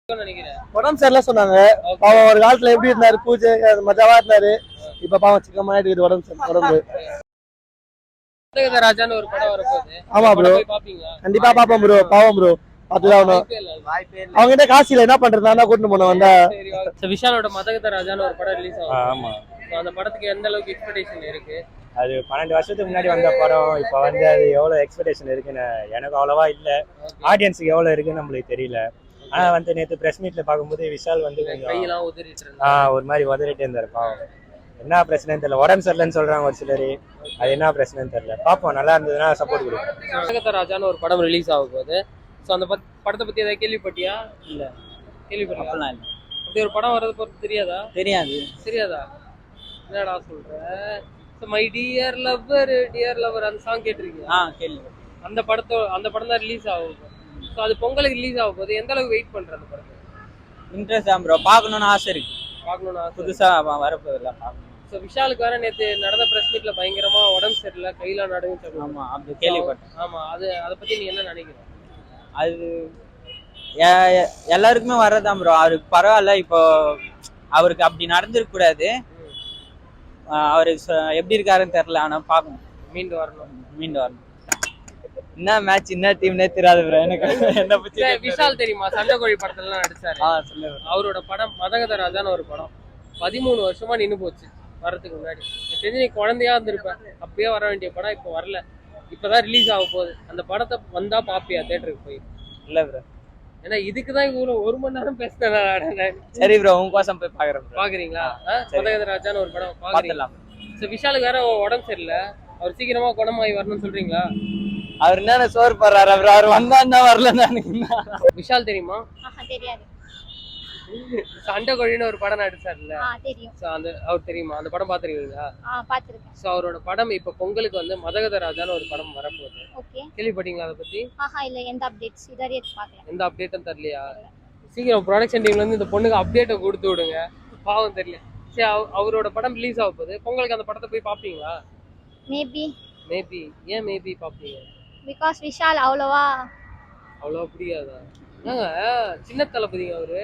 உடம்பு சரியில்லை சொன்னாங்க. அவன் ஒரு காலத்துல எப்படி இருந்தாரு, பூஜை மஜாவா இருந்தாரு. இப்ப பாவம் சிக்கமா ஆயிட்டு உடம்பு. ராஜான்னு ஒரு படம் வரப்போகுது. ஆமா ப்ரோ, கண்டிப்பா பாப்போம் ப்ரோ. பாவம் ப்ரோ, பாத்துதான் அவங்க கிட்ட காசு இல்ல, என்ன பண்றது? நான் தான் கூட்டிட்டு போன வந்தா. விஷாலோட மதகத ராஜான்னு ஒரு படம் ரிலீஸ் ஆகும். ஆமா, அந்த படத்துக்கு எந்த அளவுக்கு எக்ஸ்பெக்டேஷன் இருக்கு? அது 12 வருஷத்துக்கு முன்னாடி வந்த படம். இப்ப வந்து அது எவ்வளவு எக்ஸ்பெக்டேஷன் இருக்குன்னு எனக்கு அவ்வளவா இல்ல. ஆடியன்ஸுக்கு எவ்வளவு இருக்குன்னு நம்மளுக்கு தெரியல. ஆனா வந்து நேத்து பிரஸ் மீட்ல பாக்கும்போது விஷால் வந்து கையெல்லாம் உதறிட்டு இருந்தாரு. ஒரு மாதிரி உதறிட்டே இருந்தாரு. பாவம், என்ன பிரச்சனைன்னு தெரியல. உடம்பு சரியில்லைன்னு சொல்றாங்க ஒரு சிலர். அது என்ன பிரச்சனைன்னு தெரியல. பாப்போம், நல்லா இருந்ததுன்னா சப்போர்ட் கொடுப்போம். மதகத ராஜான்னு ஒரு படம் ரிலீஸ் ஆக போகுது. ஸோ அந்த படத்தை பத்தி ஏதாவது கேள்விப்பட்டியா? இல்ல, கேள்விப்பட்டா? அப்படி ஒரு படம் வர்றது பொறுத்து தெரியாதா? தெரியாதா? என்னடா சொல்ற? மை டியர் லவ்வர் அந்த சாங் கேட்டிருக்கீங்க? அந்த படம் தான் ரிலீஸ் ஆகும். ஸோ அது பொங்கலுக்கு ரிலீஸ் ஆக போகுது. எந்த அளவுக்கு வெயிட் பண்ற அந்த படத்தை? இன்ட்ரெஸ்ட் தான் ப்ரோ, பார்க்கணும்னு ஆசை இருக்கு. புதுசா வரப்போகுதுல பார்க்கணும். ஸோ விஷாலுக்கு வேற நேற்று நடந்த பிரஸ் மீட்ல பயங்கரமா உடம்பு சரியில்லை, கையில நடுங்க. ஆமா, அப்படி கேள்விப்பட்டேன். ஆமா, அதை பத்தி நீ என்ன நினைக்கிற? அது எல்லாருக்குமே வர்றதான் ப்ரோ. அவருக்கு பரவாயில்ல. இப்போ அவருக்கு அப்படி நடந்திருக்க கூடாது. அவரு எப்படி இருக்காருன்னு தெரியல. ஆனா பாக்கணும், மீண்டு வரணும். என்ன மேட்ச், என்ன டீம்னே தெரியாது ப்ரோ எனக்கு. என்ன பத்தி விஷால் தெரியுமா? சண்டைக்கோழி படத்துல எல்லாம் நடிச்சாரு. அவரோட படம் மதகத ராஜான்னு ஒரு படம் 13 வருஷமா நின்று போச்சு வரதுக்கு முன்னாடி. தெரிஞ்சு நீ குழந்தையா இருந்திருப்பேன், அப்பயே வர வேண்டிய படம் இப்போ வரல. இப்பதான் ரிலீஸ் ஆக போகுது. அந்த படத்தை வந்தா பாப்பியா தியேட்டருக்கு போய்? இல்ல ப்ரோ, ஏன்னா இதுக்குதான் இவ்வளவு 1 மணி நேரம் பேசுறேன். சரி ப்ரோ, உங்க கோசம் போய் பாக்குறேன். பாக்குறீங்களா? மதகத ராஜான்னு ஒரு படம் பாக்கலாம். விஷாலுக்கு வேற உடம்பு சரியில்லை, அவர் சீக்கிரமா குணமாயி வரணும்னு சொல்றீங்களா? அவர் என்ன சோறு போடுறாரு? அவர் வந்தா வரல. விஷால் தெரியுமா? தெரியாது. சண்டைக்கோழின்னு ஒரு படம் நடிச்சார்ல, தெரியும். அவர் தெரியுமா? அந்த படம் பாத்துருக்கீங்களா? பாத்துருக்கேன். சோ அவரோட படம் இப்ப பொங்கலுக்கு வந்து மதகத ராஜான்னு ஒரு படம் வரப்போகுது. கேள்விப்பட்டீங்களா அதை பத்தி? இல்ல, எந்த அப்டேட்ஸ் இதுவரையும் பார்க்கல. எந்த அப்டேட்டும் தெரியலையா? சீக்கிரம் ப்ரொடக்ஷன் டீம்ல இருந்து இந்த பொண்ணுக்கு அப்டேட்டை கொடுத்து விடுங்க, பாவம் தெரியல. சரி, அவரோட படம் ரிலீஸ் ஆக போகுது. பொங்கலுக்கு அந்த படத்தை போய் பாப்பீங்களா? மேபி. ஏன் மேபி பாப்பீங்க? பிகாஸ் விஷால் அவ்வளவா பிடிக்காதா? சின்ன தளபதிங்க அவரு.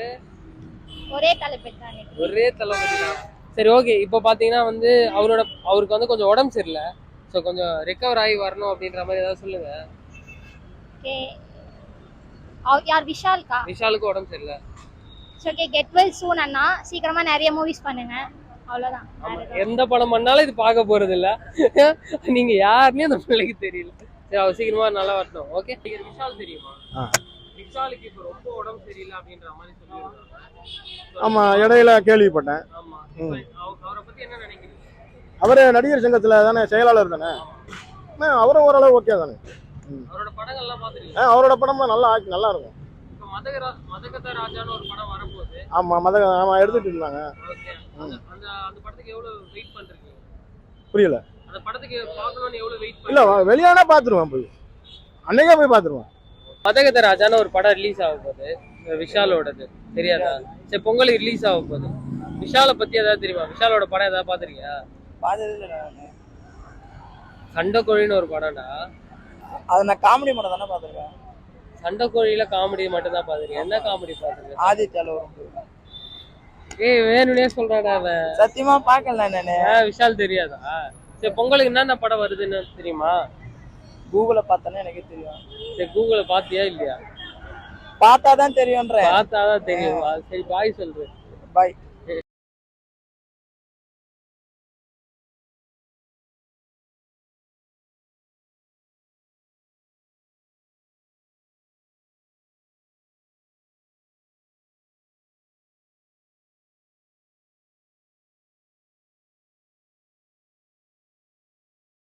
ஒரே தளபதி தான். சரி, ஓகே. இப்போ பாத்தீங்கன்னா வந்து அவருக்கு வந்து கொஞ்சம் உடம்பு சரியில்லை. ஸோ கொஞ்சம் ரெக்கவர் ஆகி வரணும் அப்படின்ற மாதிரி ஏதாவது சொல்லுங்க. யார்? விஷாலுக்கு உடம்பு சரியில்லை. ஓகே, கெட் வெல் சூன் அண்ணா. சீக்கிரமா நிறைய மூவிஸ் பண்ணுங்க, அவ்வளவுதான். எந்த படம் பண்ணாலும் இது பார்க்க போறது இல்ல. நீங்க யாருன்னே அந்த பிள்ளைக்கு தெரியல. சரி, அவர் சீக்கிரமா நல்லா வரணும். ஓகே. விஷால் தெரியுமா? விஷாலுக்கு இப்ப ரொம்ப உடம்பு சரியில்லை அப்படின்ற மாதிரி சொல்லியிருக்காங்க. ஆமா, இடையில கேள்விப்பட்டேன். ஆமா, அவரை பத்தி என்ன நினைக்கிறீங்க? அவரு நடிகர் சங்கத்துல தானே செயலாளர் தானே. அவரும் ஓரளவு ஓகே தானே. அவரோட படங்கள்லாம் பாத்துருக்கீங்க? அவரோட படம் நல்லா இருக்கும். மதகத ராஜான்னு ஒரு படம் வரப்போகுது. ஆமா எடுத்துட்டு இருந்தாங்க. அந்த படத்துக்கு எவ்வளவு வெயிட் பண்றீங்க? புரியல. அந்த படத்துக்கு பார்க்கணும்னு எவ்வளவு வெயிட் இல்ல, வெளியானா பாத்துருவேன், போய் அன்னைக்கே போய் பாத்துருவேன். மதகத ராஜான்னு ஒரு படம் ரிலீஸ் ஆக போகுது, விஷாலோடது. தெரியாதா? சரி, பொங்கலுக்கு ரிலீஸ் ஆக போகுது. விஷாலை பத்தி ஏதாவது தெரியுமா? விஷாலோட படம் ஏதாவது பாத்துருக்கியா? சண்டைக்கோழின்னு ஒரு படம்டா. அது நான் காமெடி மட்டும் தானே பாத்துருக்கேன். சண்டைக்கோழியில காமெடி மட்டும் தான் பாத்துருக்கேன். என்ன காமெடி பாத்துருக்கேன்? ஆதித்யால வேணும்னே சொல்றாடா அவன். சத்தியமா பாக்கல நானு. விஷால் தெரியாதா? சரி, பொங்கலுக்கு என்னென்ன படம் வருதுன்னு தெரியுமா? கூகுள பார்த்தானே எனக்கு தெரியும். சரி, கூகுள பாத்தியா இல்லையா? பார்த்தாதான் தெரியும்ன்ற. பார்த்தாதான் தெரியும். சரி, பாய் சொல்றேன். பாய்.